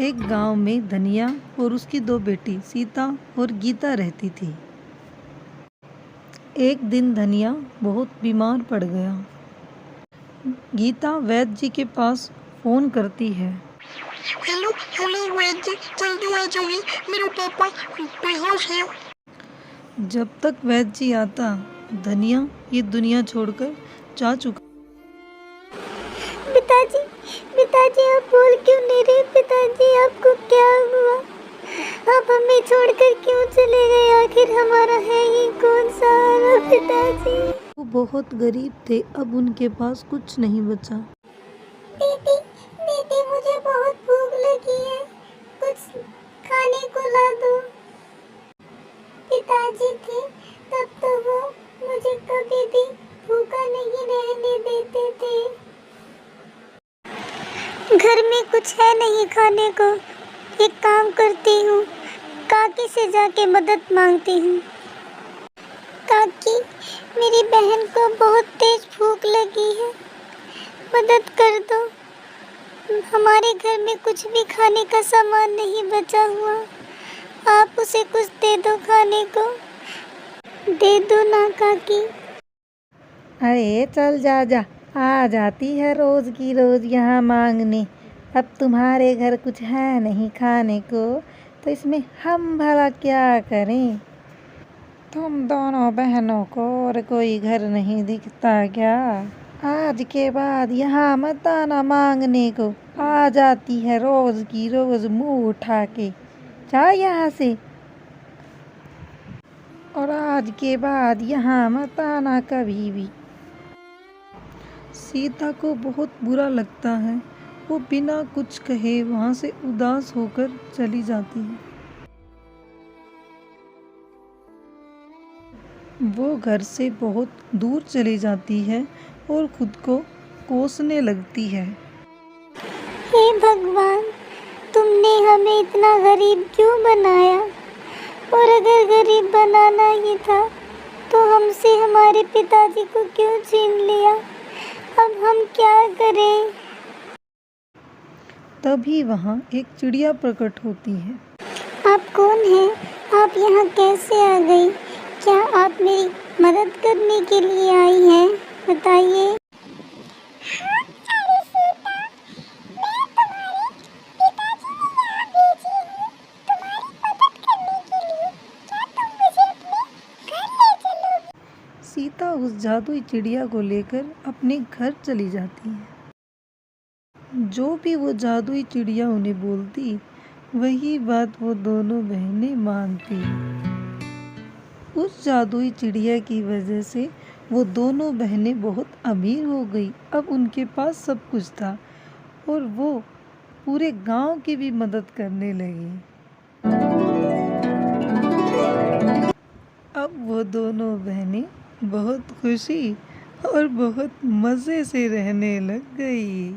एक गांव में धनिया और उसकी दो बेटी सीता और गीता रहती थी। एक दिन धनिया बहुत बीमार पड़ गया। गीता वैद्य जी के पास फोन करती है। हेलो हेलो वैद्य जी, जल्दी आ जाइए, मेरे पापा बेहोश हैं। जब तक वैद्य जी आता, धनिया ये दुनिया छोड़कर जा चुका। पिताजी, पिताजी आप बोल क्यों नहीं रहे? पिताजी आपको क्या हुआ? आप हमें छोड़कर क्यों चले गए? आखिर हमारा है ही कौन सा पिताजी? वो बहुत गरीब थे, अब उनके पास कुछ नहीं बचा। दीदी, दीदी मुझे बहुत भूख लगी है, कुछ खाने को ला दो। पिताजी थे तब तो वो मुझे कभी भी भूखा नहीं रहने देते थे। घर में कुछ है नहीं खाने को। एक काम करती हूँ, काकी से जाके मदद मांगती हूँ। काकी, मेरी बहन को बहुत तेज भूख लगी है, मदद कर दो। हमारे घर में कुछ भी खाने का सामान नहीं बचा हुआ, आप उसे कुछ दे दो खाने को। दे दो ना काकी। अरे चल जा जा, आ जाती है रोज की रोज यहाँ मांगने। अब तुम्हारे घर कुछ है नहीं खाने को, तो इसमें हम भला क्या करें? तुम दोनों बहनों को और कोई घर नहीं दिखता क्या? आज के बाद यहाँ मत आना मांगने को। आ जाती है रोज की रोज मुंह उठा के। जा यहाँ से, और आज के बाद यहाँ मत आना कभी भी। सीता को बहुत बुरा लगता है। वो बिना कुछ कहे वहाँ से उदास होकर चली जाती है। वो घर से बहुत दूर चली जाती है और खुद को कोसने लगती है। हे भगवान, तुमने हमें इतना गरीब क्यों बनाया? और अगर गरीब बनाना ही था तो हमसे हमारे पिताजी को क्यों छीन लिया? अब हम क्या करें? तभी वहाँ एक चिड़िया प्रकट होती है। आप कौन हैं? आप यहाँ कैसे आ गई? क्या आप मेरी मदद करने के लिए आई हैं? बताइए। सीता उस जादुई चिड़िया को लेकर अपने घर चली जाती है। जो भी वो जादुई चिड़िया उन्हें बोलती, वही बात वो दोनों बहनें मानती। उस जादुई चिड़िया की वजह से वो दोनों बहनें बहुत अमीर हो गई। अब उनके पास सब कुछ था और वो पूरे गांव की भी मदद करने लगी। अब वो दोनों बहनें बहुत खुशी और बहुत मज़े से रहने लग गई।